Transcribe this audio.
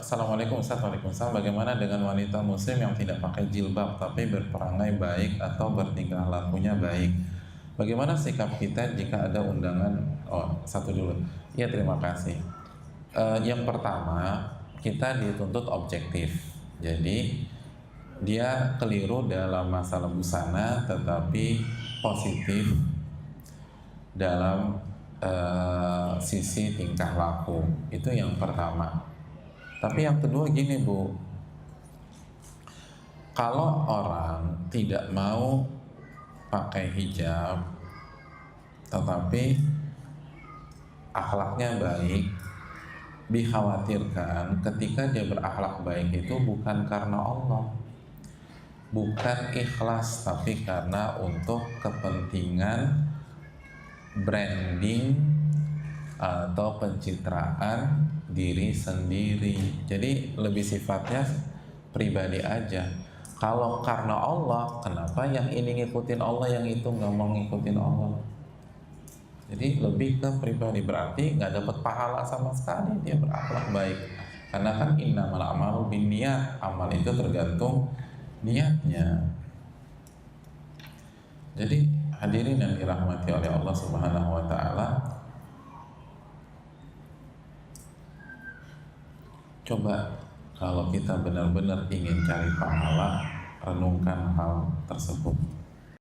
Assalamualaikum Ustaz. Waalaikumsalam. Bagaimana dengan wanita muslim yang tidak pakai jilbab tapi berperangai baik atau bertingkah lakunya baik? Bagaimana sikap kita jika ada undangan? Oh, satu dulu. Ya, terima kasih. Yang pertama, kita dituntut objektif. Jadi, dia keliru dalam masalah busana tetapi positif dalam sisi tingkah laku. Itu yang pertama. Tapi yang kedua gini Bu, kalau orang tidak mau pakai hijab tetapi akhlaknya baik, dikhawatirkan ketika dia berakhlak baik itu bukan karena Allah, bukan ikhlas, tapi karena untuk kepentingan branding atau pencitraan diri sendiri. Jadi lebih sifatnya pribadi aja. Kalau karena Allah, kenapa yang ini ngikutin Allah, yang itu nggak mau ngikutin Allah? Jadi lebih ke pribadi, berarti nggak dapat pahala sama sekali dia berakhlak baik. Karena kan innamal a'malu binniyat, amal itu tergantung niatnya. Jadi hadirin yang dirahmati oleh Allah Subhanahu wa taala, coba kalau kita benar-benar ingin cari pahala, renungkan hal tersebut.